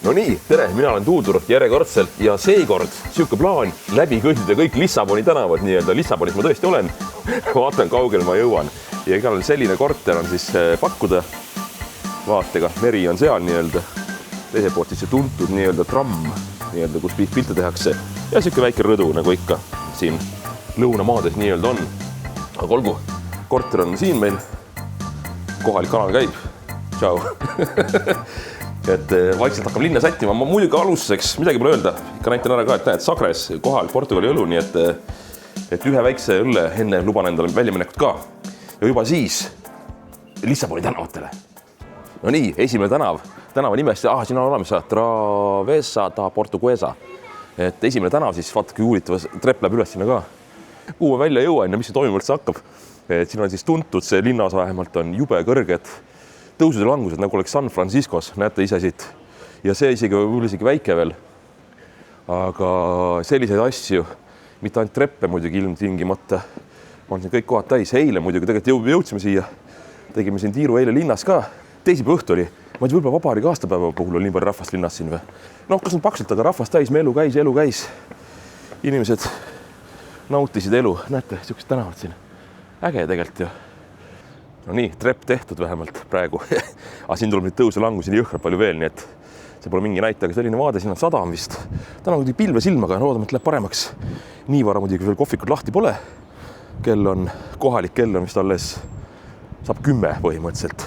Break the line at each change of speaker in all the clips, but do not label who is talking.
No nii, tere, mina olen Tuudur järjekordselt ja seekord siuke plaan läbi kõndida kõik Lissaboni tänavad nii-öelda. Lissabonis ma tõesti olen, vaatan kaugel ma jõuan ja igal selline korter on siis pakkuda vaatega. Meri on seal nii-öelda, teiselt poolt siis see tuntud nii-öelda tramm, nii-öelda, kus pilte tehakse ja siuke väike rõdu nagu ikka siin lõunamaades nii-öelda on. Aga olgu, korter on siin meil, kohalik kanal käib, tšau. Et vaikselt hakkab linna sättima. Ma muidugi alustuseks midagi pole öelda. Ikka näitan ära ka, et näed, Sagres kohal Portugali õlu, nii et ühe väikse õlle enne luban endale väljaminekut ka. Ja juba siis Lissaboni tänavatele. No nii, esimene tänava nimest, siin on olemas Travessa da Portuguesa. Et esimene tänav siis vaatake juulitavas, trepp läheb üles sinna ka. Kuhu ma välja jõuan ja mis see toimuvalt hakkab. Et siin on siis tuntud, see linnaosa vähemalt on jube kõrged tõusud ja langused, nagu oleks San Franciscos, näete ise siit. Ja see võib-olla isegi väike veel. Aga selliseid asju, mitte ainult treppe muidugi ilmtingimata. Ma olen siin kõik kohad täis. Eile muidugi tegelikult jõudsime siia. Tegime siin tiiru eile linnas ka. Teisipäeva õhtu oli. Ma võib-olla vabariigi aastapäeva puhul oli nii palju rahvast linnas siin või. No, kas on paksult, aga rahvast täis, me elu käis. Inimesed nautisid elu. Näete, siuksed tänavad siin. Äge tegelikult ju. No nii, trepp tehtud vähemalt praegu. Aga siin tuleb nüüd tõuse langusi nii jõhkralt palju veel, nii et see pole mingi näite, aga selline vaade, siin on sadam vist. Täna on kuidagi pilve silmaga, loodame, et läheb paremaks. Nii vara muidugi veel kohvikud lahti pole. Kohalik kell on vist alles saab 10 põhimõtteliselt.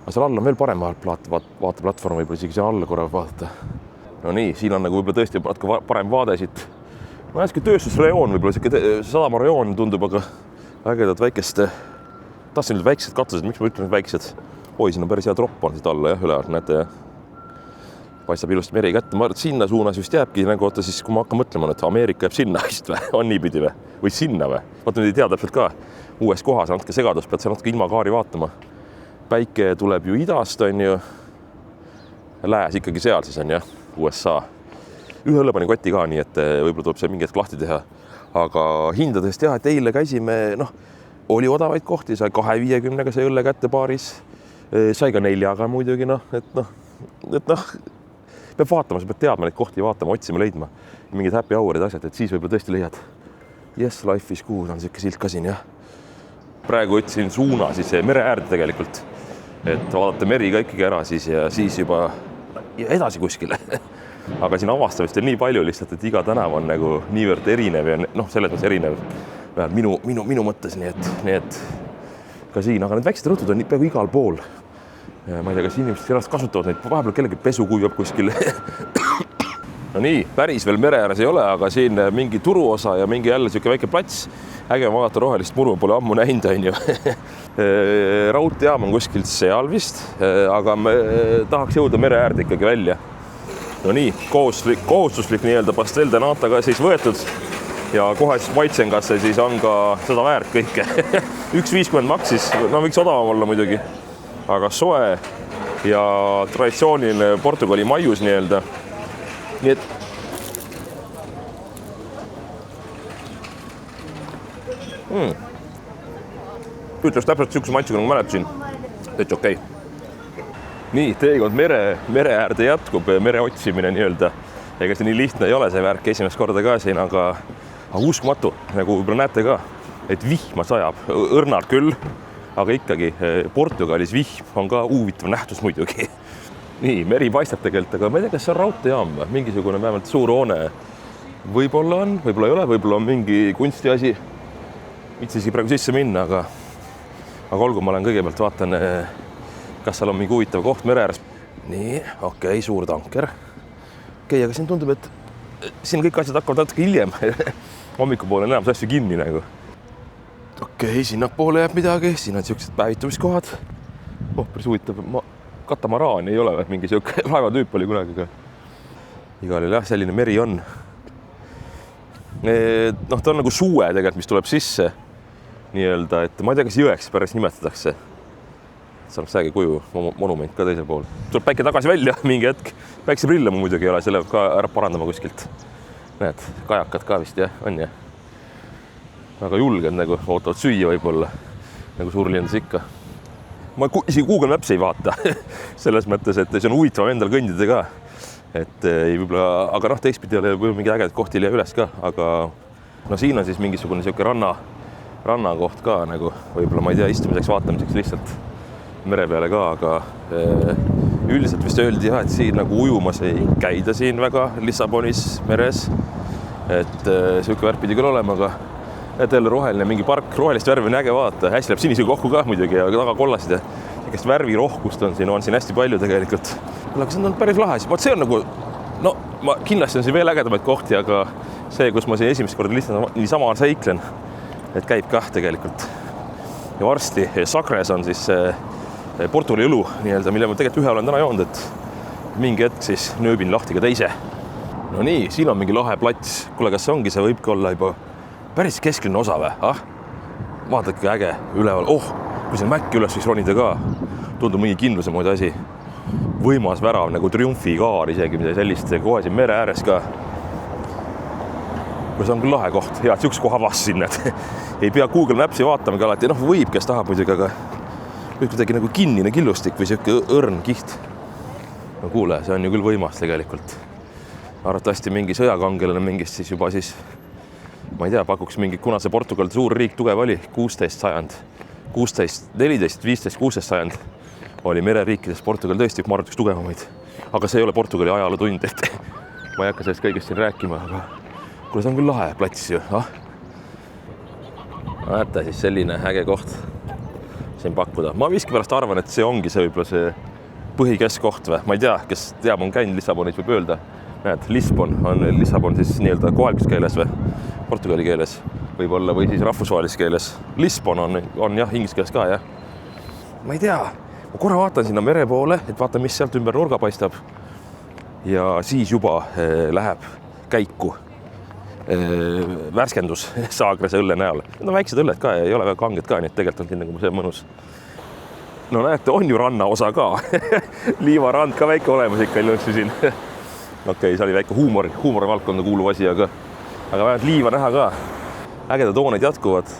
Aga seal all on veel parem vaateplatvorm, võib-olla isegi seal alla korra vaadata. No nii, siin on nagu võib-olla tõesti parem vaade siit. No äsken tööstusrajoon, võib-olla sadama rajoon tundub, aga ägedad väikest tahtsin nüüd väiksed katused, miks ma ütlen nüüd väiksed? Oi, siin on päris hea tropp on siit alla, jah, ülealt, näete, jah. Paistab ilusti meri kätte. Ma arvan, et sinna suunas just jääbki, nagu oota siis, kui ma hakkan mõtlema, et Ameerika jääb sinna vist või? On niipidi või? Või sinna või? Vaata nüüd ei tea täpselt ka. Uues kohas on natuke segadus, pead see natuke ilmakaari vaatama. Päike tuleb ju idast, on ju. Lääs ikkagi seal siis on, jah, USA. Ühe õlle panin kotti ka, nii et võib-olla tuleb see mingi hetk lahti teha. Aga hindadest jah, et eile käisime, oli odavaid kohti, sai 2,50-ga see õlle kätte paaris, sai ka 4-ga muidugi, peab vaatama, sa pead teadma neid kohti vaatama, otsima, leidma, mingid happy hourid asjad, et siis võib-olla tõesti leiad. Yes, life is good, on siuke silt ka siin, jah. Praegu ütlesin suuna siis mere äärde tegelikult, et vaadata meri ka ikkagi ära siis ja siis juba edasi kuskile. Aga siin avastamist on nii palju lihtsalt, et iga tänav on nagu niivõrd erinev ja selles mõttes erinev. Minu mõttes, nii et ka siin, aga need väiksed rõtud on peaaegu igal pool. Ma ei tea, kas inimesed sellest kasutavad neid, vahepeal kellegi pesu kuivab kuskil. No nii, päris veel mere ääres ei ole, aga siin mingi turuosa ja mingi jälle siuke väike plats. Äge vaadata rohelist muru, pole ammu näinud, on ju. Raudteejaam on kuskilt seal vist, aga me tahaks jõuda mere äärde ikkagi välja. No nii, kohustuslik nii-öelda pastel de nata ka siis võetud. Ja kohe vaitsen, kas see siis on ka seda väärt kõike. 1,50 maksis, võiks odavam olla muidugi. Aga soe ja traditsiooniline Portugali maius nii-öelda. Nii et ütles täpselt siukse maitsuga, nagu mäletasin. Täitsa okei. Nii, teekond mere äärde jätkub, mere otsimine nii-öelda. Ega see nii lihtne ei ole see värk esimest korda ka siin, aga uskumatu, nagu võib-olla näete ka, et vihma sajab, õrnalt küll, aga ikkagi Portugalis vihm on ka huvitav nähtus muidugi. Nii, meri paistab tegelikult, aga ma ei tea, kas see on raudteejaam või mingisugune vähemalt suur hoone. Võib-olla on, võib-olla ei ole, võib-olla on mingi kunstiasi. Mitsi praegu sisse minna, aga olgu, ma olen kõigepealt vaatan, kas seal on mingi huvitav koht mere ääres. Nii, okei, suur tanker. Okei, aga siin tundub, et siin kõik asjad hakkavad natuke hiljem. Hommikupoole on enam see asju kinni nagu. Okei, sinnapoole jääb midagi. Siin on siuksed päevitumiskohad. Päris huvitav. Katamaraan ei ole või mingi siuke laevatüüp oli kunagi ka. Igal juhul jah, selline meri on. Ta on nagu suue tegelikult, mis tuleb sisse. Nii-öelda, et ma ei tea, kas jõeks pärast nimetatakse. See on säge kuju monument ka teisel pool. Tuleb päike tagasi välja mingi hetk. Päikseprille mu muidugi ei ole, selle ka ära parandama kuskilt. Näed, kajakad ka vist, jah, on jah. Väga julged nagu, ootavad süüa võib-olla, nagu suurlinnades ikka. Ma isegi Google Maps ei vaata selles mõttes, et see on huvitav endal kõndida ka. et võib-olla, aga noh, teistpidi oli võib-olla mingi ägedad kohti üle üles ka, aga no siin on siis mingisugune siuke rannakoht ka nagu võib-olla, ma ei tea, istumiseks, vaatamiseks lihtsalt mere peale ka, aga üldiselt vist öeldi jah, et siin nagu ujumas ei käida siin väga Lissabonis meres, et siuke värk pidi küll olema, aga et jälle roheline mingi park, rohelist värvi on äge vaadata, hästi läheb sinise kokku ka muidugi ja taga kollased ja kes värvirohkust on siin hästi palju tegelikult. Aga see on päris lahe, vot see on nagu, no ma kindlasti on siin veel ägedamaid kohti, aga see, kus ma siin esimest korda lihtsalt niisama seiklen, et käib kah tegelikult. Ja varsti Sagres on siis Portugali õlu nii-öelda, mille ma tegelikult ühe olen täna joonud, et mingi hetk siis nööbin lahti ka teise. No nii, siin on mingi lahe plats. Kuule, kas see ongi, see võibki olla juba päris keskline osa või? Vaadake äge üleval. Kui see mäkki üles võiks ronida ka, tundub mingi kindluse moodi asi. Võimas värav nagu triumfikaar isegi, mida sellist kohe siin mere ääres ka. See on küll lahe koht. Hea, et siukse koha avas sinna, et ei pea Google Mapsi vaatamagi alati. Noh, võib, kes tahab muidugi, aga võib kuidagi nagu kinnine killustik või siuke õrn kiht. No kuule, see on ju küll võimas tegelikult. Arvatavasti mingi sõjakangelane mingist siis juba siis, ma ei tea, pakuks mingi, kuna see Portugal suur riik tugev oli, 16 sajand, 16, 14, 15, 16 sajand oli mereriikides Portugal tõesti ma arvan üks tugevamaid. Aga see ei ole Portugali ajalootund, et ma ei hakka sellest kõigest siin rääkima, aga kuule, see on küll lahe plats ju. Näete siis selline äge koht siin pakkuda. Ma miskipärast arvan, et see ongi see võib-olla see põhikeskkoht või? Ma ei tea, kes teab, on käinud Lissabonis, võib öelda. Näed, Lisbon on Lissabon siis nii-öelda kohalikus keeles või portugali keeles võib-olla või siis rahvusvahelises keeles. Lisbon on jah, inglise keeles ka, jah. Ma ei tea, ma korra vaatan sinna mere poole, et vaatan, mis sealt ümber nurga paistab. Ja siis juba läheb käiku värskendus Sagrese õlle näol. Need on väiksed õlled ka ja ei ole väga kanged ka, nii et tegelikult on siin nagu see mõnus. No näete, on ju rannaosa ka. Liivarand ka väike olemas ikka ilmselt siin. Okei, see oli väike huumori valdkonda kuuluv asi, aga vähemalt liiva näha ka. Ägedad hooned jätkuvad.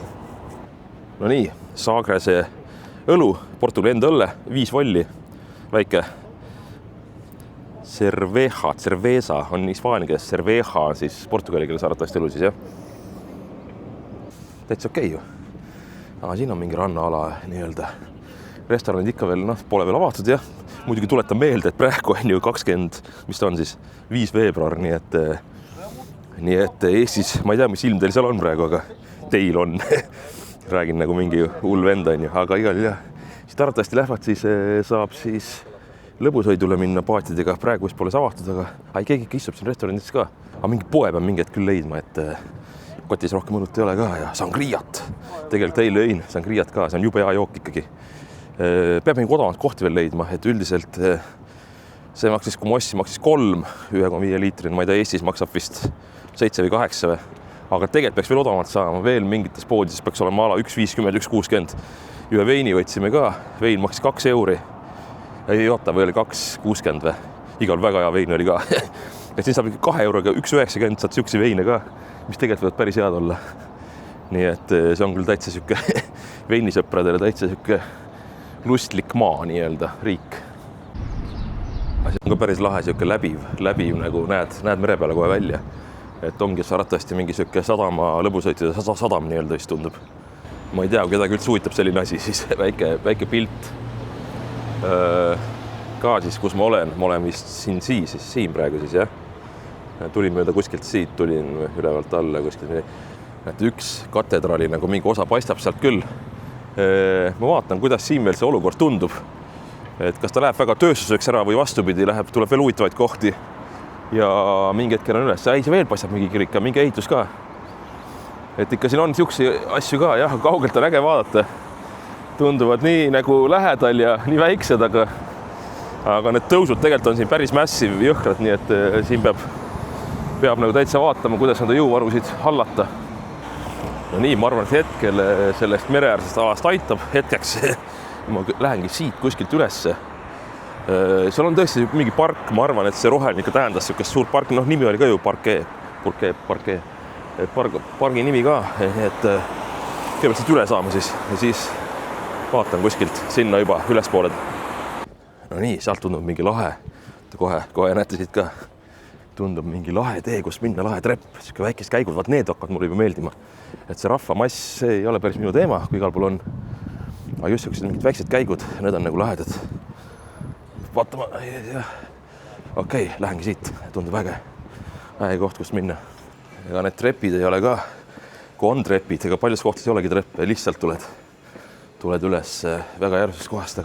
No nii, Sagrese õlu, Portugali enda õlle, 5 volli, väike. Cerveza on hispaania keeles, cerveja siis portugali keeles arvatavasti õlu siis, jah. Täitsa okei ju. Aga siin on mingi rannaala nii-öelda. Restoranid ikka veel, pole veel avatud, jah. Muidugi tuletan meelde, et praegu on ju 20, mis ta on siis, 5 veebruar, nii et Eestis, ma ei tea, mis ilm teil seal on praegu, aga teil on. Räägin nagu mingi hull vend on ju, aga igal jah. Siit arvatavasti lähevad siis, saab siis lõbusõidule minna paatidega, praegu vist pole avatud, aga keegi ikka istub siin restoranides ka. Aga mingi poe peab mingi hetk küll leidma, et kotis rohkem õlut ei ole ka ja sangriat. Tegelikult eile õin sangriat ka, see on jube hea jook ikkagi. Peab mingi odavamad kohti veel leidma, et üldiselt see maksis, kui ma ossin, maksis 3 1,5 liitrin, ma ei tea, Eestis maksab vist 7 või 8 või. Aga tegelikult peaks veel odavamalt saama, veel mingites poodides peaks olema ala 1,50, 1,60. Ühe veini võtsime ka, vein maksis 2 euri. Ei oota, või oli 2,60 või? Igal väga hea vein oli ka. Et siin saab 2 euroga 1,90 saad siuksi veine ka, mis tegelikult võivad päris head olla. Nii et see on küll täitsa siuke veinisõpradele täitsa siuke lustlik maa nii-öelda riik. See on ka päris lahe siuke läbiv nagu näed mere peale kohe välja. Et ongi arvatavasti mingi siuke sadama lõbusõitide sadam nii-öelda vist tundub. Ma ei tea, kui kedagi üldse huvitab selline asi, siis väike pilt. Ka siis, kus ma olen vist siin praegu siis, jah. Tulin mööda kuskilt siit, tulin ülevalt alla kuskilt. Et üks katedraali nagu mingi osa paistab sealt küll. Ma vaatan, kuidas siin veel see olukord tundub. Et kas ta läheb väga tööstuseks ära või vastupidi, tuleb veel huvitavaid kohti. Ja mingi hetkel on üles. Ei, see veel paistab mingi kirik, mingi ehitus ka. Et ikka siin on siuksi asju ka, jah, kaugelt on äge vaadata. Tunduvad nii nagu lähedal ja nii väiksed, aga need tõusud tegelikult on siin päris massiv jõhkrad, nii et siin peab nagu täitsa vaatama, kuidas nende jõuvarusid hallata. No nii, ma arvan, et hetkel sellest mereäärsest alast aitab hetkeks. Ma lähengi siit kuskilt ülesse. Seal on tõesti mingi park, ma arvan, et see roheline ikka tähendas siukest suur park, nimi oli ka ju Parkee. Pargi nimi ka, et kõigepealt siit üle saama siis ja siis vaatan kuskilt sinna juba ülespoole. No nii, sealt tundub mingi lahe kohe näete siit ka. Tundub mingi lahe tee, kus minna, lahe trepp, siuke väikest käigud, vaat need hakkavad mulle juba meeldima. Et see rahvamass, see ei ole päris minu teema, kui igal pool on. Aga just siuksed mingid väiksed käigud, need on nagu lahedad. Vaatama, okei, lähengi siit, tundub äge koht, kust minna. Ega need trepid ei ole ka, kui on trepid, ega paljus kohtis ei olegi treppe, lihtsalt tuled üles väga järgmisest kohast,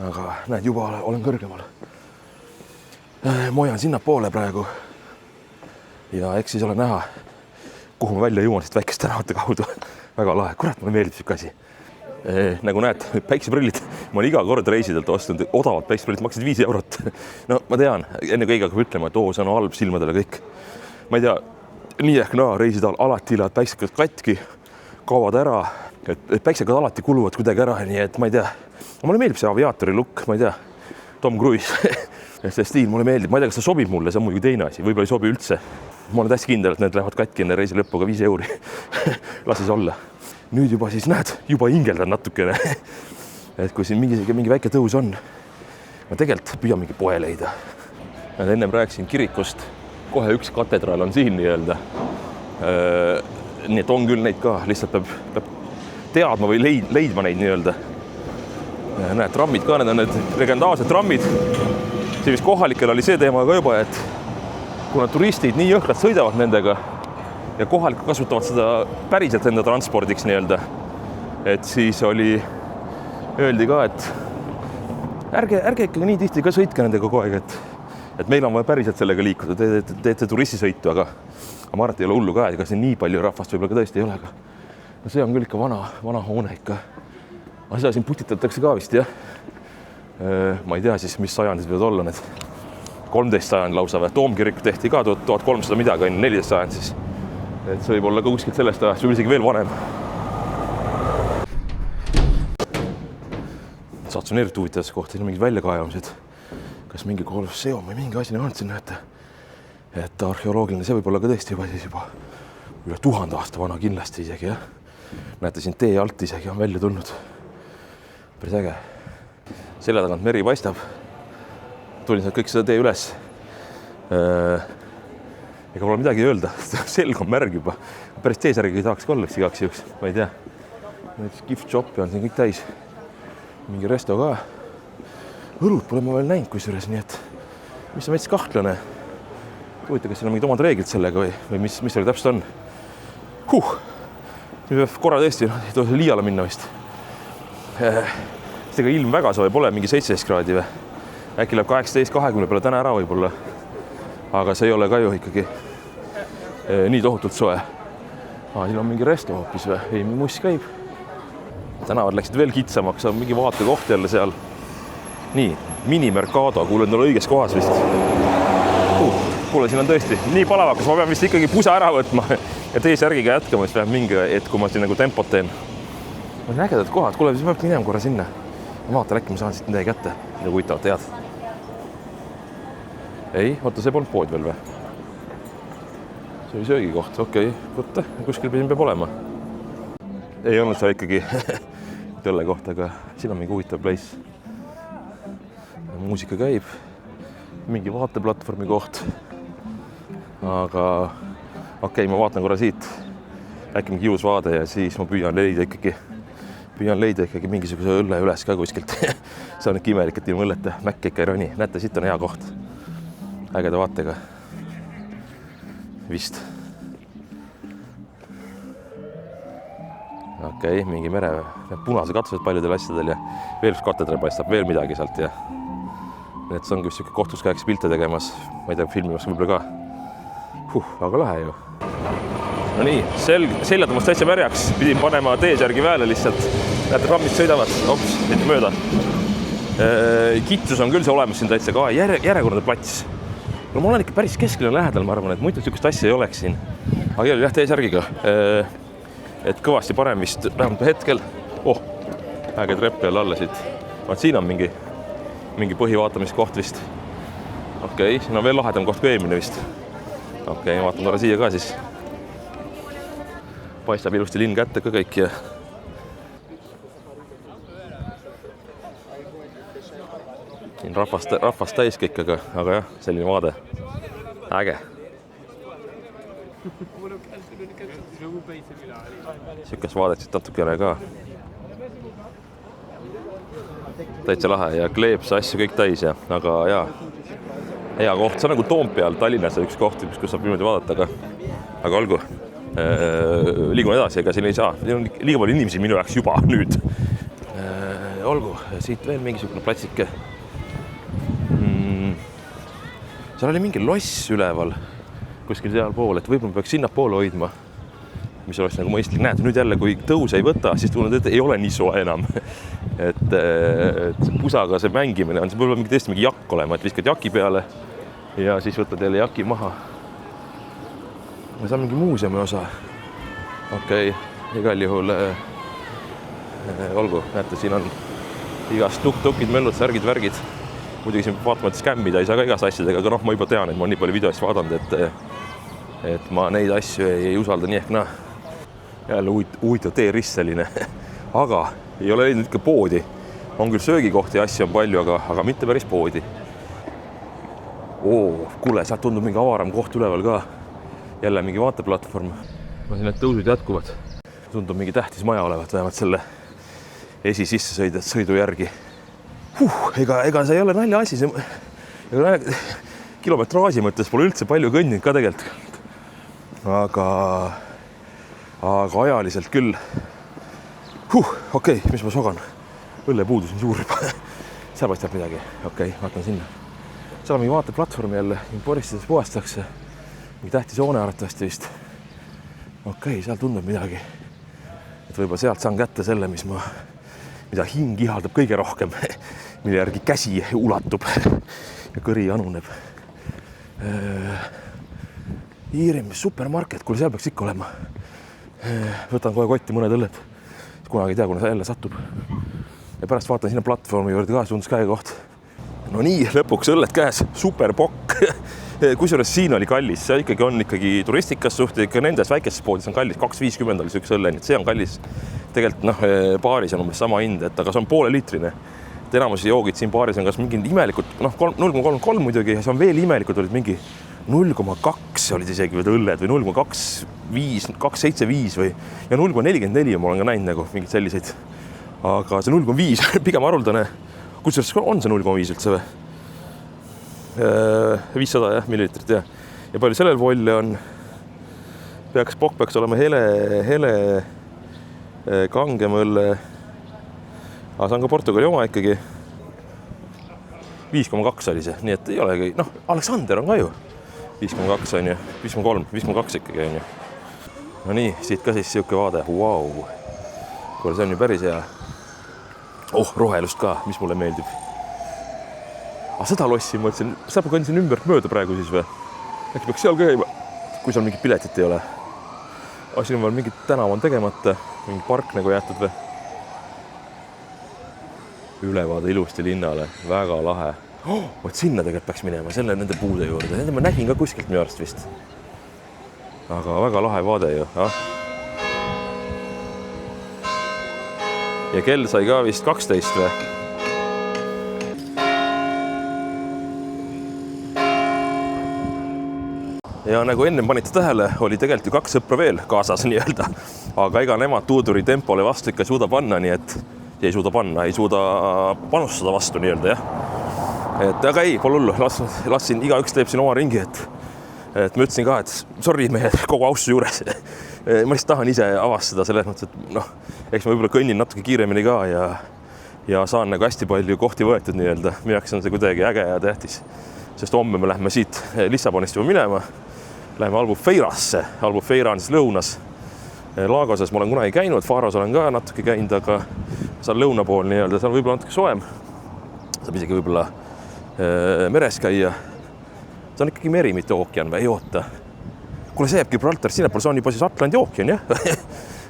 aga näed, juba olen kõrgemal. Mojan sinna poole praegu ja eks siis ole näha, kuhu ma välja jõuan siit väikest tänavate kaudu. Väga lahe, kurat, mulle meeldib siuke asi. Nagu näed, päikseprillid, ma olen iga kord reisidelt ostnud odavalt päikseprillid, maksid 5 eurot. No ma tean, enne kõige hakkab ütlema, et see on halb silmadele kõik. Ma ei tea, nii ehk naa reisid alati lähevad päiksekad katki, kaovad ära, et päiksekad alati kuluvad kuidagi ära, nii et ma ei tea. Mulle meeldib see aviaatori look, ma ei tea, Tom Cruise. See stiil mulle meeldib, ma ei tea, kas see sobib mulle, see on muidugi teine asi, võib-olla ei sobi üldse. Ma olen täiesti kindel, et need lähevad katki enne reisi lõppuga 5 euri. Las siis olla. Nüüd juba siis näed, juba hingeldan natukene. Et kui siin mingi väike tõus on, ma tegelikult püüan mingi poe leida. Ennem rääkisin kirikust, kohe üks katedraal on siin nii-öelda. Nii et on küll neid ka, lihtsalt peab teadma või leidma neid nii-öelda. Näed, trammid ka, need on need legendaarsed trammid. See vist kohalikel oli see teema ka juba, et kuna turistid nii jõhkrad sõidavad nendega ja kohalikud kasutavad seda päriselt enda transpordiks nii-öelda, et siis öeldi ka, et ärge ikkagi nii tihti ka sõitke nendega kogu aeg, et meil on vaja päriselt sellega liikuda, teete turistisõitu, aga ma arvan, et ei ole hullu ka, ega siin nii palju rahvast võib-olla ka tõesti ei ole, aga no see on küll ikka vana hoone ikka. Aga seda siin putitatakse ka vist, jah. Ma ei tea siis, mis sajandid võivad olla need 13 sajand lausa või. Toomkirik tehti ka 1300 midagi, 14 sajand siis. Et see võib olla ka kuskilt sellest ajast või isegi veel vanem. Satsun eriti huvitavasse kohta, siin on mingid väljakaevamised. Kas mingi kolosseum või mingi asi on siin näete. Et arheoloogiline, see võib olla ka tõesti juba üle 1000 aasta vana kindlasti isegi, jah. Näete, siin tee alt isegi on välja tulnud. Päris äge. Selja tagant meri paistab. Tulin sealt kõik seda tee üles. Ega pole midagi öelda. Selg on märg juba. Päris T-särgi ei tahaks ka olla igaks juhuks. Ma ei tea. Gift shopi on siin kõik täis. Mingi resto ka. Õlut pole ma veel näinud kusjuures, nii et mis on veits kahtlane. Huvitav, kas siin on mingid omad reeglid sellega või mis seal täpselt on. Nüüd peab korra tõesti, ei tohi liiale minna vist. Ega ilm väga soe pole, mingi 17 kraadi või. Äkki läheb 18-20 peale täna ära võib-olla. Aga see ei ole ka ju ikkagi nii tohutult soe. Siin on mingi resto hoopis või? Ei, muss käib. Tänavad läksid veel kitsamaks, on mingi vaatekoht jälle seal. Nii, minimercado, kuulen tal õiges kohas vist. Kuule, siin on tõesti nii palavakas, ma pean vist ikkagi pusa ära võtma ja T-särgiga jätkama, siis peab mingi hetk, kui ma siin nagu tempot teen. Ma siin ägedad kohad, kuule, siis peab minema korra sinna. Ma vaatan, äkki ma saan siit midagi kätte. Nagu huvitavat, tead. Ei, oota, see polnud pood veel või? See oli söögikoht, okei. Võtta, kuskil peab olema. Ei olnud see ikkagi tõlle koht, aga siin on mingi huvitav place. Muusika käib. Mingi vaateplatvormi koht. Aga okei, ma vaatan korra siit. Äkki mingi ilus vaade ja siis ma püüan leida ikkagi mingisuguse õlle üles ka kuskilt. See on ikka imelik, et ilma õlleta mäkke ikka ei roni. Näete, siit on hea koht. Ägeda vaatega. Vist. Okei, mingi mere. Punase katused paljudel asjadel ja veel üks katedraal paistab, veel midagi sealt ja et see on kus siuke koht, kus käiks pilte tegemas. Ma ei tea, filmimas võib-olla ka. Aga lahe ju. No nii, seljad omast täitsa märjaks. Pidin panema T-särgi väele lihtsalt. Näete, rammid sõidavad. Ops, mitte mööda. Kitsus on küll see olemas siin täitsa ka. Järjekordne plats. No ma olen ikka päris keskele lähedal, ma arvan, et muidu niisugust asja ei oleks siin. Aga jälle jah, T-särgiga. Et kõvasti parem vist vähemalt hetkel. Äge trepp jälle alla siit. Vaat siin on mingi põhivaatamiskoht vist. Okei, siin on veel lahedam koht kui eelmine vist. Okei, vaatan korra siia ka siis. Paistab ilusti linn kätte ka kõik ja siin rahvast täis kõik, aga jah, selline vaade. Äge. Siukest vaadet siit natukene ka. Täitsa lahe ja kleeps asju kõik täis ja, aga jaa, hea koht. See on nagu Toompeal Tallinnas üks koht, kus saab niimoodi vaadata, aga olgu. Liigun edasi, ega siin ei saa. Liiga palju inimesi minu jaoks juba nüüd. Olgu, siit veel mingisugune platsike. Seal oli mingi loss üleval kuskil seal pool, et võib-olla peaks sinna poole hoidma, mis oleks nagu mõistlik. Näed, nüüd jälle, kui tõus ei võta, siis tunned, et ei ole nii soe enam. Et pusaga see mängimine on, see võib-olla tõesti mingi jakk olema, et viskad jaki peale ja siis võtad jälle jaki maha. See on mingi muuseumi osa. Okei, igal juhul olgu, näete, siin on igast tukid, möllud, särgid, värgid. Muidugi siin vaatama, et skämmida ei saa ka igas asjadega, aga ma juba tean, et ma olen nii palju videost vaadanud, et ma neid asju ei usalda nii ehk naa. Jälle huvitav teerist selline, aga ei ole leidnud ikka poodi. On küll söögikohti ja asju on palju, aga mitte päris poodi. Kuule, sealt tundub mingi avaram koht üleval ka. Jälle mingi vaateplatvorm. Ma siin need tõusud jätkuvad. Tundub mingi tähtis maja olevat vähemalt selle sissesõidu järgi. Ega see ei ole nalja asi. Kilometraaži mõttes pole üldse palju kõndinud ka tegelikult. Aga ajaliselt küll. Okei, mis ma sogan? Õllepuudus on suur juba. Seal paistab midagi. Okei, vaatan sinna. Seal on mingi vaateplatvorm jälle. Poristades puhastakse. Mingi tähtis hoone arvatavasti vist. Okei, seal tundub midagi. Et võib-olla sealt saan kätte selle, mida hing ihaldab kõige rohkem, mille järgi käsi ulatub ja kõri anuneb. Iirimis supermarket, kuule seal peaks ikka olema. Võtan kohe kotti mõned õlled, kunagi ei tea, kuna see jälle satub. Ja pärast vaatan sinna platvormi juurde ka, tundus käe koht. No nii, lõpuks õlled käes, superpokk. Kusjuures siin oli kallis, see ikkagi on turistikas suht, ikka nendes väikestes poodis on kallis, 2,50 oli see üks õlle, nii et see on kallis. Tegelikult baaris on umbes sama hind, aga see on poole liitrine. Enamus joogid siin baaris on kas mingi imelikult, 0,33 muidugi, ja see on veel imelikult, olid mingi 0,2 olid isegi õlled või 0,25, 2,75 või ja 0,44 ma olen ka näinud nagu mingid selliseid. Aga see 0,5 pigem haruldane. Kusjuures on see 0,5 üldse või? 500 millilitrit ja palju sellel volle on. Pokk peaks olema hele kangem õlle. Aga see on ka Portugali oma ikkagi. 5,2 oli see, nii et ei olegi, Alexander on ka ju. 5,2 on ju, 5,2 ikkagi on ju. No nii, siit ka siis siuke vaade. Wow. Kuule, see on ju päris hea. Rohelust ka, mis mulle meeldib. Aga seda lossi mõtlesin, saab kõndisin ümbert mööda praegu siis või? Äkki peaks seal käima, kui seal mingit piletit ei ole. Aga siin on veel mingid tänav on tegemata, mingi park nagu jäetud või? Ülevaade ilusti linnale, väga lahe. Võt sinna tegelikult peaks minema, selle nende puude juurde. Nende ma nägin ka kuskilt minu arust vist. Aga väga lahe vaade ju. Ja kell sai ka vist 12 või? Ja nagu enne panite tähele, oli tegelikult ju 2 sõpra veel kaasas nii-öelda. Aga ega nemad tuuduri tempole vastu ikka ei suuda panna, nii et ei suuda panustada vastu nii-öelda, jah. Aga ei, pole hullu, lassin, igaüks teeb siin oma ringi, et ma ütlesin ka, et sorry mehe kogu austuse juures. Ma lihtsalt tahan ise avastada selles mõttes, et eks ma võib-olla kõnnin natuke kiiremini ka ja saan nagu hästi palju kohti võetud nii-öelda. Minu jaoks on see kuidagi äge ja tähtis, sest homme me lähme siit Lissabonist juba minema. Läheme Albufeirasse. Albufeira on siis lõunas. Lagoses ma olen kunagi käinud, Faros olen ka natuke käinud, aga seal lõuna pool nii-öelda, seal võib-olla natuke soem. Saab isegi võib-olla meres käia. See on ikkagi meri, mitte ookean või ei oota. Kuule, see jääb Gibraltar, sinna pool, see on juba siis Atlandi ookean, jah?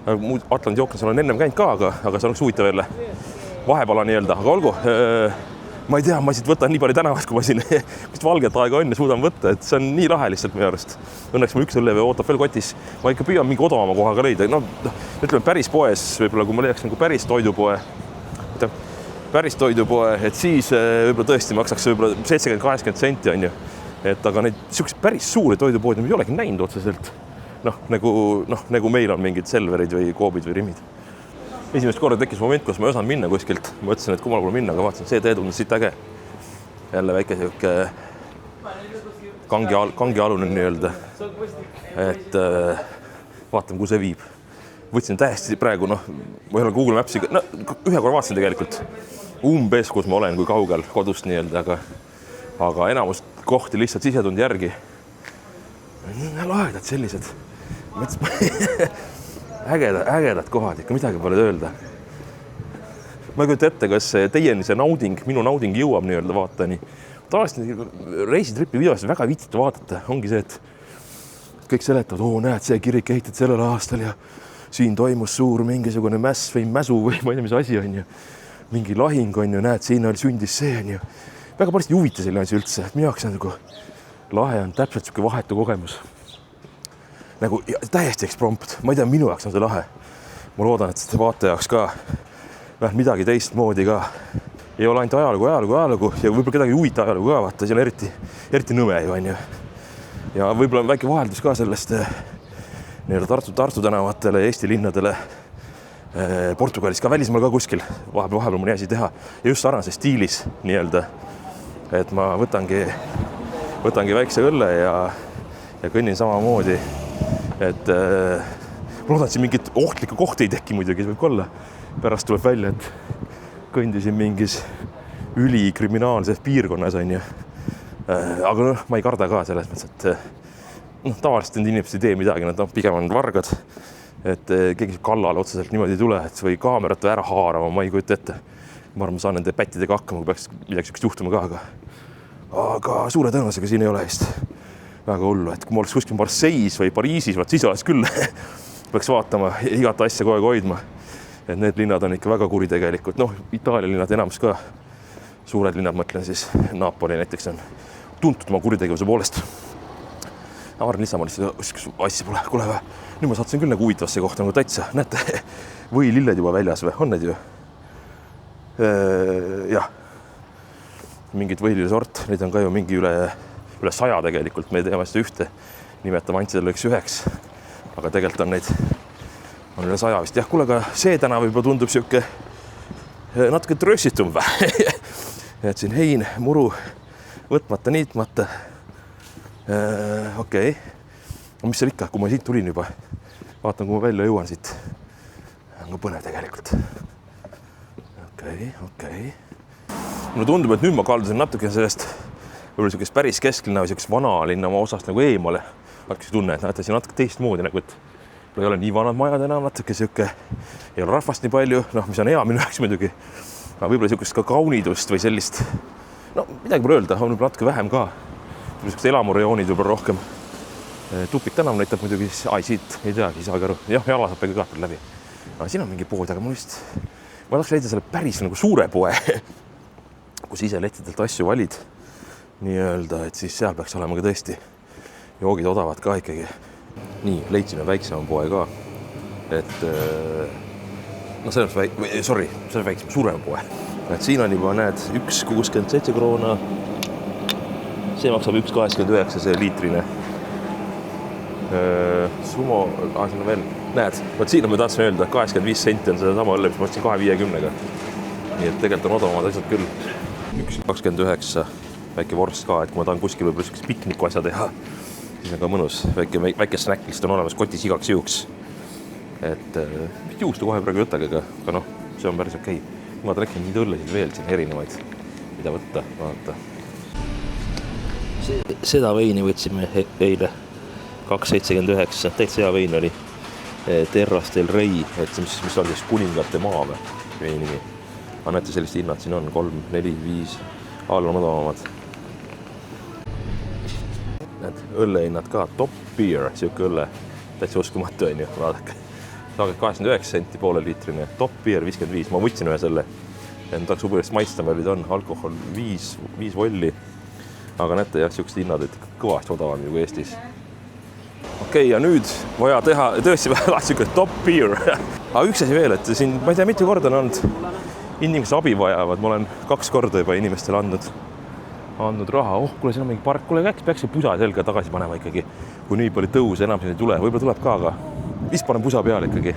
Atlandi ookean, seal on ennem käinud ka, aga see oleks huvitav jälle vahepala nii-öelda, aga olgu. Ma ei tea, ma siit võtan nii palju tänavast, kui ma siin valget aega on ja suudan võtta, et see on nii lahe lihtsalt minu arust. Õnneks mul üks õlle ootab veel kotis. Ma ikka püüan mingi odavama kohaga leida. Ütleme päris poes, võib-olla kui ma leiaks nagu päris toidupoe, päris toidupoe, et siis võib-olla tõesti maksaks võib-olla 70-80 senti on ju. Et aga neid siukseid päris suuri toidupoodi ei olegi näinud otseselt. Nagu meil on mingid Selverid või Coopid või Rimid. Esimest korda tekkis moment, kus ma ei osanud minna kuskilt. Ma mõtlesin, et kummal pole minna, aga vaatasin, see tee tundus siit äge. Jälle väike siuke kangialune nii-öelda. Et vaatame, kuhu see viib. Võtsin täiesti praegu, ma ei ole Google Mapsi, ühe korra vaatasin tegelikult umbes, kus ma olen, kui kaugel kodust nii-öelda, aga enamus kohti lihtsalt sisetundi järgi. Lahedad sellised. ägedad kohad, ikka midagi pole öelda. Ma ei kujuta ette, kas teieni see nauding, minu nauding jõuab nii-öelda vaatani. Tavaliselt reisitripi videost väga viitsita vaadata. Ongi see, et kõik seletavad, näed, see kirik ehitati sellel aastal ja siin toimus suur mingisugune mäss või mäsu või ma ei tea, mis asi on ju. Mingi lahing on ju, näed, siin sündis see on ju. Väga pärast ei huvita selline asi üldse. Minu jaoks on nagu lahe on täpselt siuke vahetu kogemus. Nagu täiesti eksprompt. Ma ei tea, minu jaoks on see lahe. Ma loodan, et see vaate jaoks ka midagi teistmoodi ka. Ei ole ainult ajalugu ja võib-olla kedagi ei huvita ajalugu ka vaata. See on eriti nõme ju on ju. Ja võib-olla on väike vaheldus ka sellest Tartu tänavatele, Eesti linnadele, Portugalis ka välismaal ka kuskil. Vahepeal mõni asi teha. Ja just sarnase stiilis nii-öelda. Et ma võtangi väikse õlle ja kõnnin samamoodi. Et ma loodan, et siin mingit ohtlikku kohta ei teki muidugi, võib olla. Pärast tuleb välja, et kõndisin mingis ülikriminaalses piirkonnas on ju. Aga ma ei karda ka selles mõttes, et tavaliselt need inimesed ei tee midagi, nad pigem on vargad. Et keegi kallale otseselt niimoodi ei tule, et või kaamerat ära haarama, ma ei kujuta ette. Ma arvan, ma saan nende pättidega hakkama, kui peaks midagi sükest juhtuma ka. Aga suure tõenäosusega siin ei ole vist väga hullu, et kui ma oleks kuskil Marseilles või Pariisis, siis oleks küll peaks vaatama, igat asja kogu aeg hoidma. Et need linnad on ikka väga kuri tegelikult. Itaalia linnad enamus ka. Suured linnad, mõtlen siis, Napoli näiteks on tuntud oma kuritegevuse poolest. Arvan, Lissabonis asja pole. Kuule, nüüd ma saatsin küll nagu huvitavasse kohta nagu täitsa. Näete, või lilled juba väljas või? On need ju? Jah. Mingid võiliresort, neid on ka ju mingi üle 100 tegelikult. Me teame seda ühte, nimetame Antsidele 1-9. Aga tegelikult on neid üle 100 vist. Jah, kuule, aga see täna võib-olla tundub siuke natuke trössitum või? Et siin hein, muru, võtmata, niitmata. Okei. Mis seal ikka, kui ma siit tulin juba? Vaatan, kui ma välja jõuan siit. On põnev tegelikult. Okei. Mulle tundub, et nüüd ma kaldusin natuke sellest võib-olla siukest päris kesklinna või siukest vanalinna oma osast nagu eemale. Natuke tunne, et näete siin natuke teistmoodi nagu, et ei ole nii vanad majad enam, natuke siuke ei ole rahvast nii palju, mis on hea minu jaoks muidugi. Aga võib-olla siukest ka kaunidust või sellist, midagi pole öelda, on võib-olla natuke vähem ka. Siukest elamurejoonid võib-olla rohkem. Tupik tänav näitab muidugi, siit ei teagi, ei saagi aru. Jah, jala saab ka läbi. Aga siin on mingi pood, aga ma tahaks leida selle päris nagu suure poe, kus ise lettidelt asju valid. Nii-öelda, et siis seal peaks olema ka tõesti joogid odavad ka ikkagi. Nii, leidsime väiksema poe ka. Et selles väiksema suurema poe. Et siin on juba, näed, 1,67 kroona. See maksab 1,89 see liitrine. Sumo, siin on veel, näed, siin me tahtsime öelda, 85 senti on seda sama õlle, mis ma ostsin 2,50-ga. Nii et tegelikult on odavamad asjad küll. 1,29 väike vorst ka, et kui ma tahan kuskil võib-olla siukest pikniku asja teha, siis on ka mõnus. Väike snäkk lihtsalt on olemas kotis igaks juhuks. Et juustu kohe praegu võtagi, aga see on päris okei. Ma räägin neid õllesid veel siin erinevaid, mida võtta, vaata. Seda veini võtsime eile 2,79, täitsa hea vein oli. Terras del Rey, et mis on siis kuningate maa või veini nimi. Aga näete, sellist hinnad siin on 3, 4, 5, all on odavamad. Näed, õllehinnad ka, top beer, siuke õlle, täitsa uskumatu on ju, vaadake. 89 senti poole liitrine, top beer 55, ma võtsin ühe selle. Tahaks umbes maista, meil on alkohol 5 volli. Aga näete, jah, siuksed hinnad, et kõvasti odavam ju kui Eestis. Okei, ja nüüd vaja teha, tõesti vaja siuke top beer. Aga üks asi veel, et siin, ma ei tea, mitu korda on olnud inimesed abi vajavad, ma olen 2 korda juba inimestele andnud raha. Kuule, siin on mingi park, kuule, peaks see pusa selga tagasi panema ikkagi. Kui nii palju tõuse enam siin ei tule, võib-olla tuleb ka, aga vist panen pusa peale ikkagi.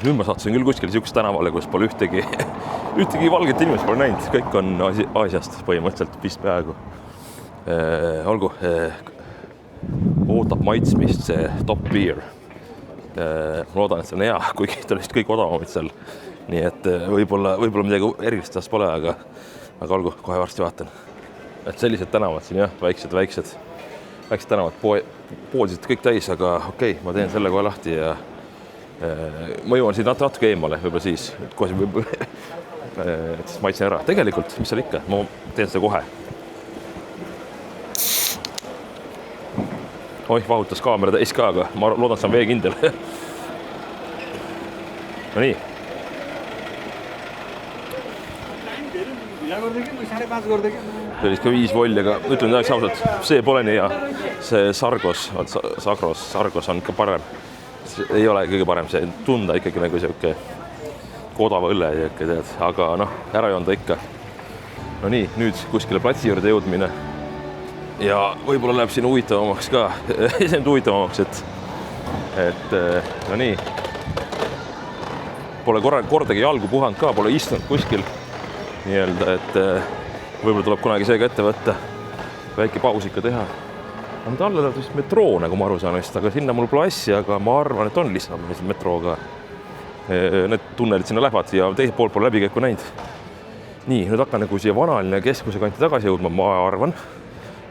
Nüüd ma sattusin küll kuskil siukest tänavale, kus pole ühtegi valget inimest pole näinud. Kõik on Aasiast põhimõtteliselt vist peaaegu. Olgu, ootab maitsmist see Top Beer. Ma loodan, et see on hea, kuigi ta lihtsalt kõik odavamid seal. Nii et võib-olla midagi erilist tast pole, aga olgu, kohe varsti vaatan. Et sellised tänavad siin, jah, väiksed tänavad, poolsid kõik täis, aga okei, ma teen selle kohe lahti ja ma jõuan siin natuke eemale, võib-olla siis, et maitsen ära. Tegelikult, mis seal ikka, ma teen seda kohe. Oih, vahutas kaamera täis ka, aga ma loodan, et see on veekindel. No nii. See oli ka 5 volli, aga ütlen täieks ausalt, see pole nii hea. See Sargos on ikka parem. See ei ole kõige parem, see tunda ikkagi nagu siuke odava õlle, tead, aga noh, ära joonda ikka. No nii, nüüd kuskile platsi juurde jõudmine. Ja võib-olla läheb siin huvitavamaks ka. See on huvitavamaks, et no nii. Pole kordagi jalgu puhanud ka, pole istunud kuskil. Nii-öelda, et võib-olla tuleb kunagi seega ette võtta, väike paus ikka teha. Nüüd alla tuleb vist metroo, nagu ma aru saan vist, aga sinna mul pole asja, aga ma arvan, et on lihtsalt metrooga. Need tunnelid sinna lähevad ja teiselt poolt pole läbikäiku näinud. Nii, nüüd hakkan nagu siia vanaline keskuse kanti tagasi jõudma, ma arvan,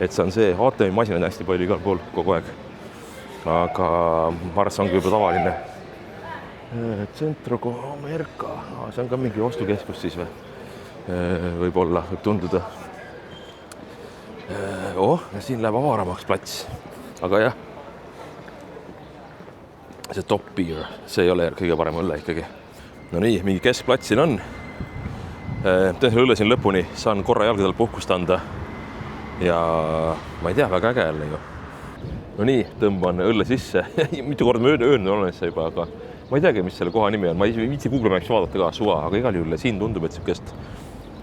et see on see ATM masin on hästi palju igal pool kogu aeg. Aga ma arvan, see ongi juba tavaline. Centro America, see on ka mingi ostukeskus siis või? Võib-olla, võib tunduda. Siin läheb avaramaks plats. Aga jah, see Top Beer, see ei ole kõige parem õlle ikkagi. No nii, mingi keskplats siin on. Teen selle õlle siin lõpuni, saan korra jalgadel puhkust anda. Ja ma ei tea, väga äge jälle ju. No nii, tõmban õlle sisse. Mitu korda ma öelnud olen see juba, aga ma ei teagi, mis selle koha nimi on. Ma ei viitsi Google Maps vaadata ka suva, aga igal juhul siin tundub, et siukest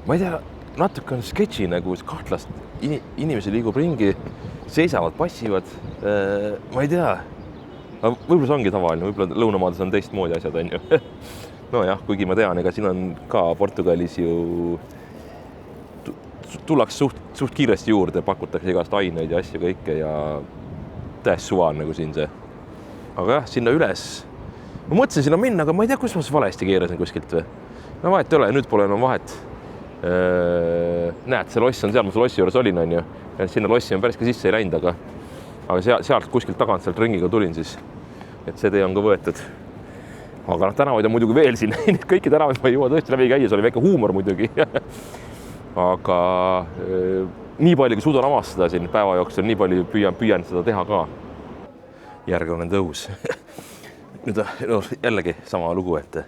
ma ei tea, natuke on sketši nagu kahtlast inimesi liigub ringi, seisavad, passivad, ma ei tea, võib-olla see ongi tavaline, võib-olla lõunamaades on teistmoodi asjad, on ju. No jah, kuigi ma tean, ega siin on ka Portugalis ju tullakse suht kiiresti juurde, pakutakse igast aineid ja asju kõike ja täiesti suva on nagu siin see. Aga jah, sinna üles, ma mõtlesin sinna minna, aga ma ei tea, kus ma valesti keerasin kuskilt või. No vahet ei ole, nüüd pole enam vahet. Näed, see loss on seal, ma see lossi juures olin, on ju. Sinna lossi on päris ka sisse ei läinud, aga sealt kuskilt tagant sealt ringiga tulin siis, et see tee on ka võetud. Aga tänavaid on muidugi veel siin, kõiki tänavaid ma ei jõua tõesti läbi käia, see oli väike huumor muidugi. Aga nii palju, kui suudan avastada siin päeva jooksul, nii palju püüan seda teha ka. Järgmine tõus. Nüüd jällegi sama lugu, et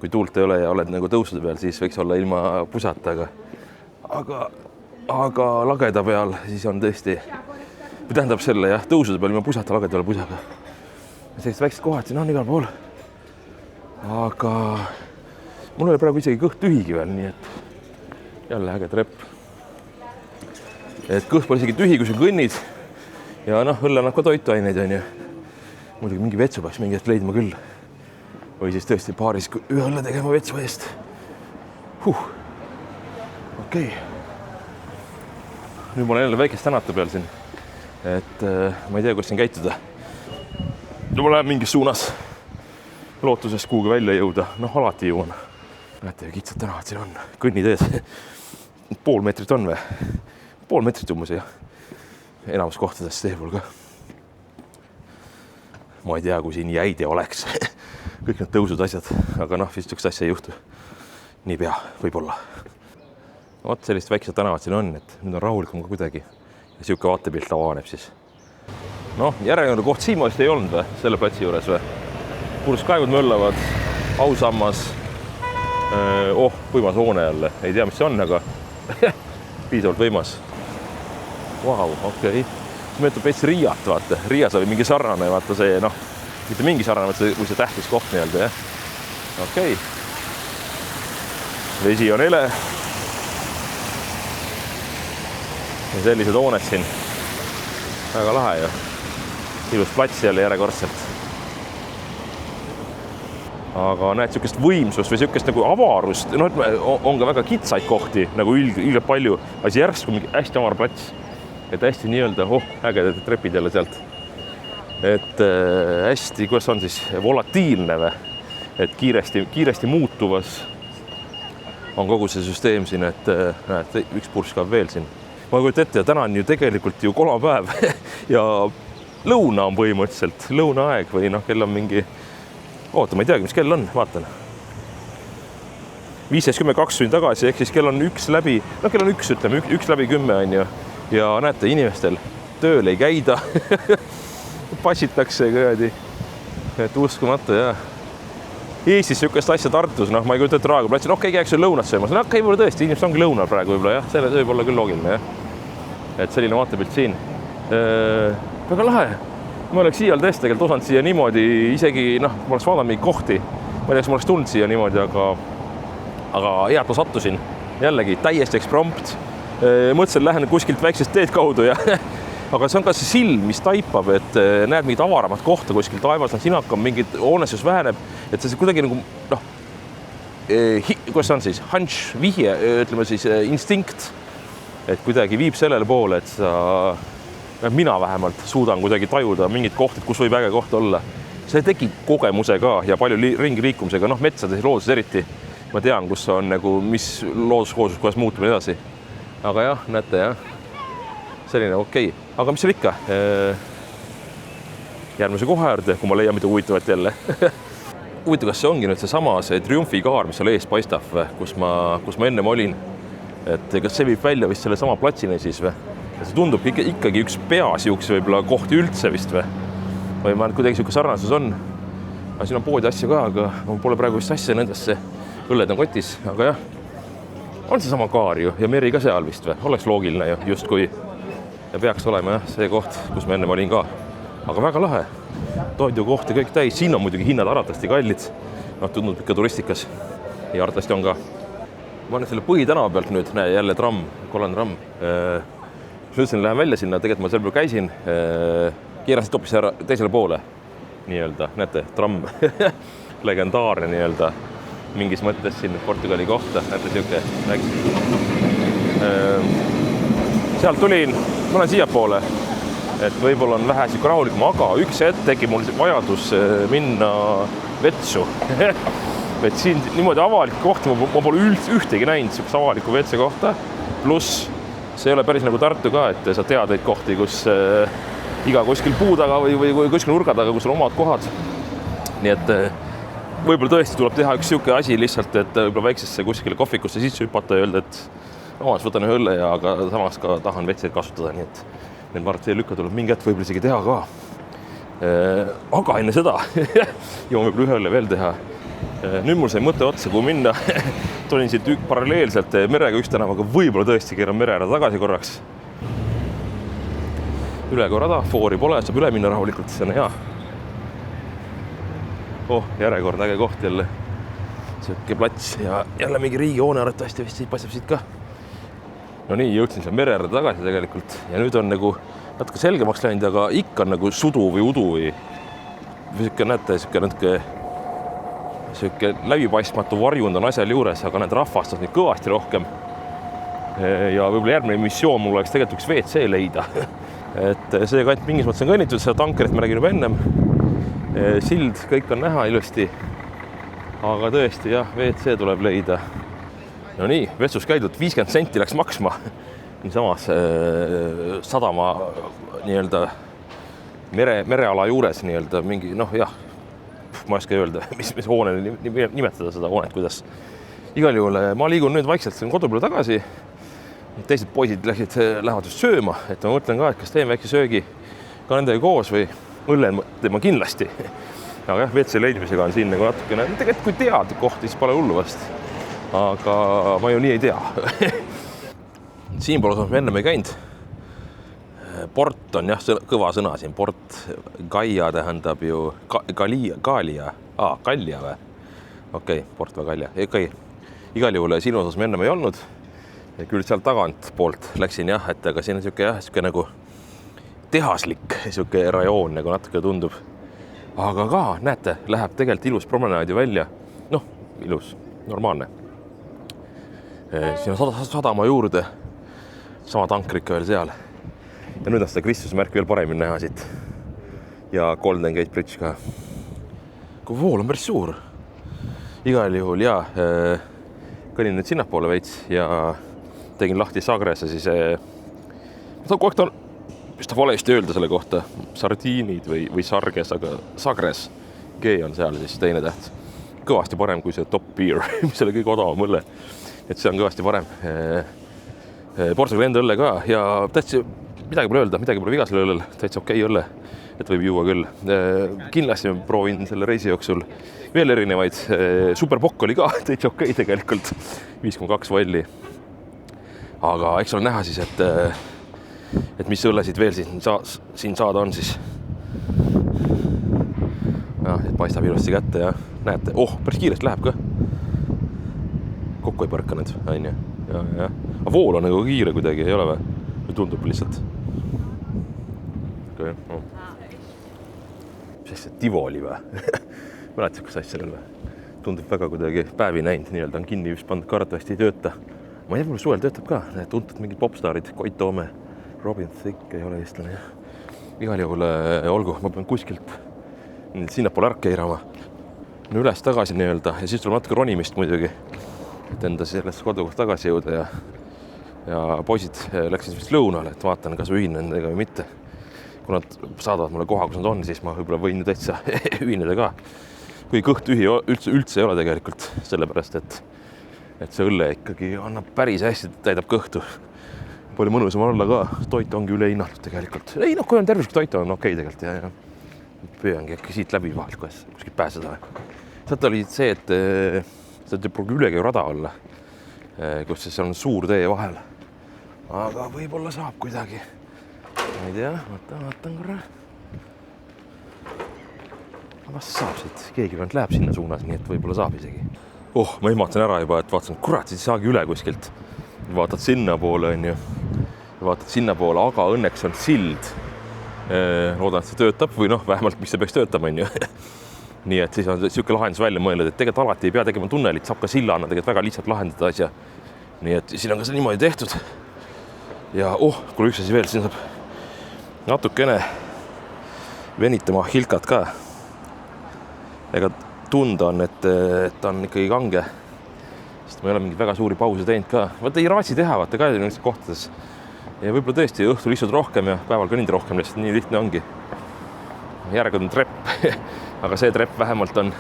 kui tuult ei ole ja oled nagu tõusude peal, siis võiks olla ilma pusata, aga lageda peal siis on tõesti, või tähendab selle jah, tõusude peal ilma pusata, lageda peal pusaga. Sellised väiksed kohad siin on igal pool. Aga mul oli praegu isegi kõht tühigi veel, nii et jälle äge trepp. Et kõht pole isegi tühi, kui sa kõnnid ja noh, õlle annab ka toituaineid, on ju. Muidugi mingi vetsu peaks mingi eest leidma küll. Või siis tõesti paaris ühe õlle tegema vetsu eest. Okei. Nüüd ma olen jälle väikest tänate peal siin. Et ma ei tea, kus siin käituda. Nüüd ma lähen mingis suunas lootusest kuhugi välja jõuda. Noh, alati jõuan. Näete, kitsad tänavad siin on. Kõnnid ees. Pool meetrit on või? Pool meetrit umbes, jah. Enamus kohtadest tee pool ka. Ma ei tea, kui siin jäid ja oleks. Kõik need tõusud asjad, aga noh, vist üks asja ei juhtu. Nii pea, võib-olla. Vaat sellist väiksed tänavad siin on, et nüüd on rahulikum ka kuidagi. Ja siuke vaatepilt avaneb siis. Noh, järjekordne koht siin vist ei olnud või, selle platsi juures või? Purskkaevud möllavad, ausammas. Võimas hoone jälle. Ei tea, mis see on, aga piisavalt võimas. Vau, okei. See mõjutab veits Riiat, vaata. Riias oli mingi sarnane, vaata see, noh, mitte mingi sarnane, kui see tähtis koht nii-öelda, jah. Okei. vesi on ele. Ja sellised hooned siin. Väga lahe ju. Ilus plats jälle järjekordselt. Aga näed sükest võimsust või sükest nagu avarust. No, on ka väga kitsaid kohti, nagu ülgelt palju. Asi järsku mingi hästi avar plats. Et hästi nii-öelda, ägedad trepid jälle sealt. Et hästi, kuidas on siis volatiilne või? Et kiiresti muutuvas on kogu see süsteem siin, et näed, üks purss ka veel siin. Ma kujutan ette, ja täna on ju tegelikult ju kolmapäev ja lõuna on põhimõtteliselt, lõunaaeg või noh, kell on mingi, oota, ma ei teagi, mis kell on, vaatan. 15:10 tagasi, ehk siis kell on üks läbi, no kell on üks, ütleme, üks läbi 10 on ju. Ja näete, inimestel tööl ei käida, passitakse kuradi, et uskumatu, jah. Eestis sükest asja Tartus, noh, ma ei kujuta, et Raekoja platsil, okei, käiks ju lõunat söömas, no okei, võib-olla tõesti, inimesed ongi lõunal praegu võib-olla, jah, selle võib olla küll loogiline, jah. Et selline vaatepilt siin. Väga lahe. Ma oleks siial tõesti tegelikult osanud siia niimoodi, isegi, noh, ma oleks vaadanud mingi kohti, ma ei tea, kas ma oleks tulnud siia niimoodi, aga head ma sattusin jällegi täiesti eksprompt. Mõtlesin, lähen kuskilt väiksest teed kaudu ja aga see on ka see silm, mis taipab, et näed mingit avaramat kohta kuskil taevas, sina hakkab mingit hoonestus väheneb, et see kuidagi nagu, noh, kuidas see on siis, hunch, vihje, ütleme siis instinkt, et kuidagi viib sellele poole, et mina vähemalt suudan kuidagi tajuda mingid kohtid, kus võib äge koht olla. See tekib kogemuse ka ja palju ringi liikumisega, noh, metsades ja looduses eriti. Ma tean, kus on nagu, mis looduskoosus, kuidas muutub edasi. Aga jah, näete, jah. Selline okei. Aga mis seal ikka? Järgmise koha juurde, kui ma leian mida huvitavat jälle. Huvitav, kas see ongi nüüd see triumfikaar, mis seal ees paistab, kus ma ennem olin. Et kas see viib välja vist selle sama platsini siis või? Ja see tundub ikkagi üks peasiuks võib-olla kohti üldse vist või ma kuidagi siuke sarnasus on. Aga siin on poodi asja ka, aga mul pole praegu vist asja nendesse. Õlled on kotis, aga jah, on see sama kaar ju ja meri ka seal vist või? Oleks loogiline ju justkui ja peaks olema jah, see koht, kus ma enne olin ka. Aga väga lahe. Toidu kohti kõik täis. Siin on muidugi hinnad arvatavasti kallid. Noh, tundub ikka turistikas ja arvatavasti on ka. Ma olen selle põhitänava pealt nüüd, näe, jälle tramm, kollane tramm. Mõtlesin, lähen välja sinna, tegelikult ma seal peal käisin, keerasin hoopis ära teisele poole. Nii-öelda, näete, tramm, legendaarne nii-öelda, mingis mõttes siin Portugali kohta, näete siuke, sealt tulin, ma olen siia poole, et võib-olla on vähe siuke rahulikum, aga üks hetk tegi mul vajadus minna vetsu. Et siin niimoodi avaliku kohta ma pole ühtegi näinud siukse avaliku vetse kohta, pluss see ei ole päris nagu Tartu ka, et sa tead neid kohti, kus iga kuskil puu taga või kuskil nurga taga, kus on omad kohad. Nii et võib-olla tõesti tuleb teha üks siuke asi lihtsalt, et võib-olla väiksesse kuskile kohvikusse sisse hüpata ja öelda, et omas võtan ühe õlle, aga samas ka tahan vetseid kasutada, nii et need marti lükka tuleb mingi hetk võib-olla isegi teha ka. Aga enne seda joon võib-olla ühe õlle veel teha. Nüüd mul sai mõte otsa, kui minna, tulin siit paralleelselt merega üks tänavaga, võib-olla tõesti keeran mere ära tagasi korraks. Ülekorrada, foori pole, saab üle minna rahulikult, see on hea. Järjekord äge koht jälle, sööke plats ja jälle mingi riigihoone arvatavasti vist paistab siit ka. No nii, jõudsin seal mere ära tagasi tegelikult ja nüüd on nagu natuke selgemaks läinud, aga ikka on nagu sudu või udu või siuke, näete, siuke läbipaistmatu varjund on asjal juures, aga need rahvast on nüüd kõvasti rohkem. Ja võib-olla järgmine missioon mul oleks tegelikult üks WC leida. Et see kant mingis mõttes on kõnnitud, seda tankerit ma räägin juba ennem. Sild, kõik on näha ilusti. Aga tõesti, jah, WC tuleb leida. No nii, vetsus käidud 50 senti läks maksma. Niisamas sadama nii-öelda mereala juures nii-öelda mingi, noh jah, ma ei oska öelda, mis hoone nimetada seda hoonet, kuidas. Igal juhul ma liigun nüüd vaikselt kodu peale tagasi. Teised poisid lähevad just sööma, et ma mõtlen ka, et kas teen väike söögi ka nendega koos või õllen tema kindlasti. Aga jah, WC leidmisega on siin nagu natukene, tegelikult kui tead kohti, siis pole hullu vast. Aga ma ju nii ei tea. Siin poole osas me enne ei käinud. Port on jah, kõva sõna siin. Port Gaia tähendab ju Gallia või? Okei, Port või Gallia. igal juhul siin osas me ennem ei olnud. Küll seal tagant poolt läksin jah, et aga siin on siuke nagu tehaslik siuke rajoon nagu natuke tundub. Aga ka, näete, läheb tegelikult ilus promenaadi välja. Noh, ilus, normaalne. Siin on sadama juurde, sama tankrik veel seal. Ja nüüd on seda Kristuse märki veel paremini näha siit. Ja Golden Gate Bridge ka. Kui vool on päris suur. Igal juhul ja kõnin nüüd sinnapoole veits ja tegin lahti Sagresse, siis ma kogu aeg mis ta valesti öelda selle kohta, sardiinid või sarges, aga Sagres G on seal siis teine täht. Kõvasti parem kui see Top Beer, mis oli kõige odavam õlle. Et see on kõvasti parem. Portugali enda õlle ka ja täitsa midagi pole öelda, midagi pole viga selle õllel, täitsa okei õlle, et võib juua küll. Kindlasti ma proovin selle reisi jooksul veel erinevaid. Superpokk oli ka täitsa okei tegelikult, 5,2 valli. Aga eks ole näha siis, et mis õllesid veel siin saada on siis. Ja, paistab ilusti kätte ja näete, päris kiiresti läheb ka. Kokku ei põrka nüüd, on ju. Ja. Aga vool on nagu kiire kuidagi, ei ole või? Või tundub lihtsalt? Okay, no. Mis see Tivoli või? Mäletad, kus asja sellel või? Tundub väga kuidagi päevi näinud, nii-öelda on kinni vist pandud kardvasti ei tööta. Ma ei tea, mulle suvel töötab ka, tuntud mingid popstaarid, Koit Toome, Robin Thicke ei ole eestlane. Igal juhul olgu, ma pean kuskilt sinnapoole ära keirama. Üles tagasi nii-öelda ja siis tuleb natuke ronimist muidugi, et enda sellest kodukoht tagasi jõuda ja poisid läksid vist lõunale, et vaatan, kas ühinen nendega või mitte. Kui nad saadavad mulle koha, kus nad on, siis ma võib-olla võin täitsa ühineda ka. Kui kõht tühi üldse ei ole tegelikult, sellepärast, et see õlle ikkagi annab päris hästi, täidab kõhtu. Palju mõnusam olla ka, toit ongi üle hinnatud tegelikult. Ei, kui on tervislik toit, on okei tegelikult ja püüangi äkki siit läbi vahel, kuskilt pääseda. Sealt oli see, et sealt võib ülekäiv rada olla, kus siis on suur tee vahel. Aga võib-olla saab kuidagi. Ma ei tea, vaatan korra. Vast saab siit, keegi pealt läheb sinna suunas, nii et võib-olla saab isegi. Ma ehmatasin ära juba, et vaatasin, kurat, siis saagi üle kuskilt. Vaatad sinna poole, on ju. Vaatad sinna poole, aga õnneks on sild. Loodan, et see töötab või vähemalt, mis see peaks töötama, on ju. Nii et siis on siuke lahendus välja mõeldud, et tegelikult alati ei pea tegema tunnelit, saab ka sillana tegelikult väga lihtsalt lahendada asja. Nii et siin on ka see niimoodi tehtud. Ja kuule üks asi veel, siin saab natukene venitama hilkat ka. Ega tunda on, et ta on ikkagi kange. Sest ma ei ole mingit väga suuri pause teinud ka. Vaata ei raatsi teha, vaata ka nendes kohtades. Ja võib-olla tõesti õhtul istud rohkem ja päeval kõnnid rohkem, lihtsalt nii lihtne ongi. Järg on trepp, aga see trepp vähemalt on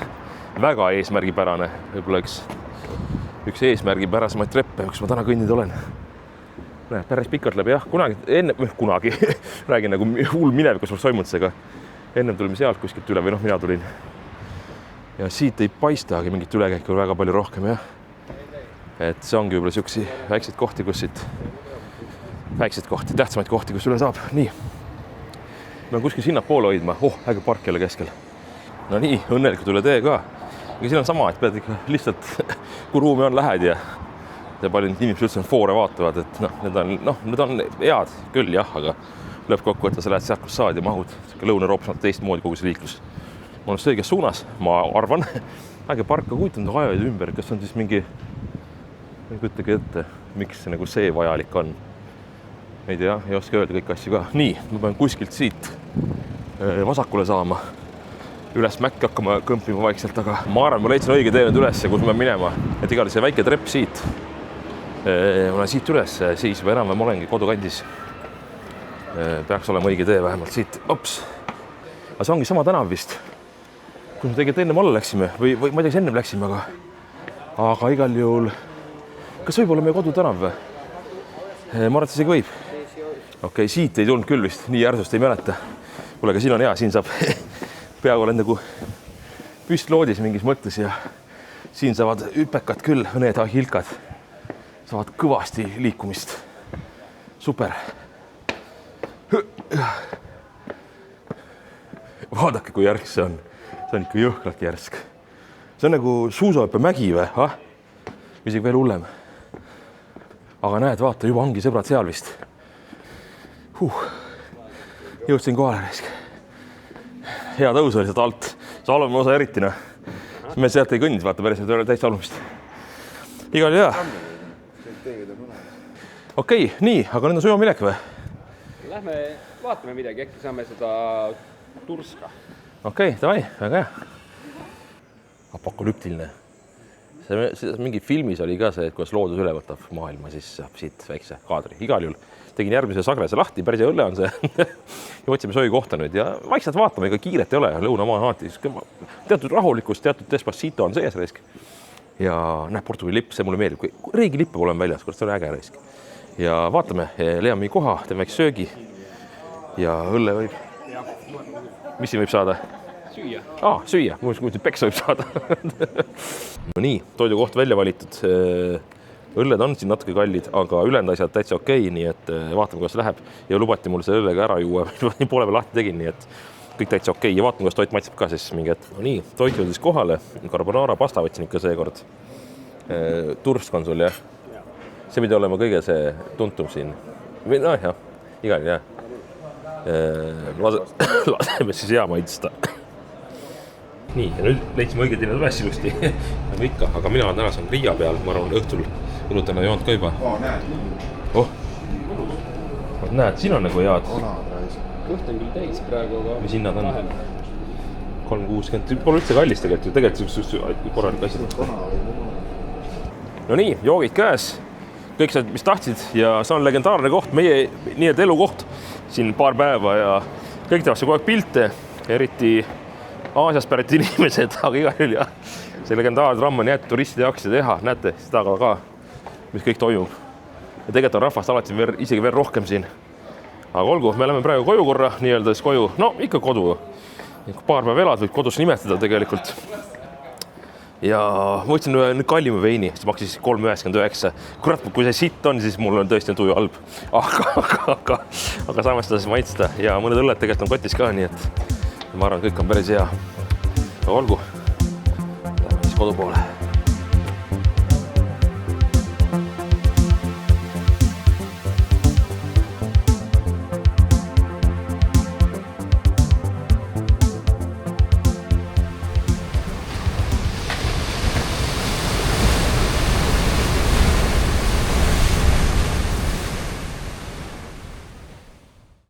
väga eesmärgipärane. Võib-olla üks eesmärgipärasemaid treppe, kus ma täna kõnnid olen. Päris pikalt läbi, jah, kunagi, räägin nagu hull minevikus oleks toimunud seega. Ennem tulime sealt kuskilt üle või mina tulin. Ja siit ei paistagi mingit ülekäiku väga palju rohkem, jah. Et see ongi võib-olla siuksi väikseid kohti, kus siit tähtsamaid kohti, kus üle saab. Nii. Ma olen kuskil sinna poole hoidma. Äge park jälle keskel. No nii, õnnelikult üle tee ka. Aga siin on sama, et pead ikka lihtsalt, kui ruumi on, lähed ja paljud inimesed üldse foore vaatavad, et need on head küll, jah, aga lõppkokkuvõttes sa lähed sealt, kus saad ja mahud. Lõuna-Euroopas on teistmoodi kogu see liiklus. Ma olen õiges suunas, ma arvan. Äge park, aga huvitav ajaid ümber, kas on siis mingi, kujutage ette, miks see, nagu see vajalik on. Ei tea, ei oska öelda kõik asju ka. Nii, ma pean kuskilt siit vasakule saama. Üles mäkki hakkama kõmpima vaikselt, aga ma arvan, ma leidsin õige tee nüüd üles, kus ma pean minema. Et igal see väike trepp siit. Ma olen siit üles, siis või enam ma olengi kodukandis. Peaks olema õige tee vähemalt siit. Ops. Aga see ongi sama tänav vist. Kus me tegelikult ennem alla läksime või ma ei tea, kas ennem läksime, aga igal juhul. Kas võib olla meie kodutänav või? Ma arvan, et isegi võib. Okei, siit ei tulnud küll vist, nii järsust ei mäleta. Kuule, aga siin on hea, siin saab peaaegu olen nagu püstloodis mingis mõttes ja siin saavad hüpekad küll, need hilkad saavad kõvasti liikumist. Super. Vaadake, kui järsk see on. See on ikka jõhkralt järsk. See on nagu suusahüppe mägi või? isegi veel hullem. Aga näed, vaata, juba ongi sõbrad seal vist. Jõudsin kohale risk. Hea tõus oli seda alt. See alumine osa eriti, noh. Me sealt ei kõndinud, vaata, päris täitsa alumist. Igal hea. Okei, nii, aga nüüd on sujuva minek või?
Lähme vaatame midagi, äkki saame seda turska.
Okei, davai, väga hea. Apokalüptiline. See mingi filmis oli ka see, et kuidas loodus üle võtab maailma, siis saab siit väikse kaadri. Igal juhul tegin järgmise sagrese lahti, päris õlle on see. Ja otsime söögi kohta nüüd ja vaikselt vaatame, ega kiiret ei ole. Lõunamaa alati. Teatud rahulikust, teatud Despacito on sees risk. Ja näeb Portugali lipp, see mulle meeldib. Riigi lippe oleme väljas, kuidas see on äge risk. Ja vaatame, leiame mingi koha, teeme väikse söögi. Ja õlle võib. Mis siin võib saada?
Süüa.
Süüa. Muidu peksa võib saada. No nii, toidukoht välja valitud. Õlled on siin natuke kallid, aga ülejäänud asjad täitsa okei, nii et vaatame, kuidas läheb. Ja lubati mul see õllega ära juua, poole peal lahti tegin, nii et kõik täitsa okei. Ja vaatame, kuidas toit maitseb ka siis mingi hetk. No nii, toit jõudis kohale. Carbonara pasta võtsin ikka seekord. Tursk on sul, jah? See pidi olema kõige see tuntum siin. No jah, igal jah. Laseme siis hea maitsta. Nii, ja nüüd leidsime õiged hinnad üles ilusti. Nagu ikka, aga mina olen täna saan Riia peal. Ma arvan, õhtul õlutana joont ka juba. Näed, siin on nagu head.
Kõht on küll täis praegu, aga...
Mis hinnad on? 3,60. Pole üldse kallis tegelikult. Tegelikult korralik asi. No nii, joogid käes. Kõik see, mis tahtsid. Ja see on legendaarne koht. Meie nii-et elukoht siin paar päeva ja kõik tehakse kogu aeg pilte. Eriti Aasiast pärit inimesed, aga igal juhul jah. See legendaarne tramm on jäetud turistide jaoks teha. Näete, seda ka, mis kõik toimub. Ja tegelikult on rahvast alati isegi veel rohkem siin. Aga olgu, me oleme praegu koju korra, nii-öelda siis koju. No ikka kodu. Paar päeva elad võid kodus nimetada tegelikult. Ja võtsin ühe kallima veini, see maksis 3,99. Kurat, kui see sitt on, siis mul on tõesti tuju halb. Aga saame seda siis maitsta. Ja mõned õlled tegelikult on kotis ka, nii et ma arvan, kõik on päris hea. Olgu, lähme siis kodu poole.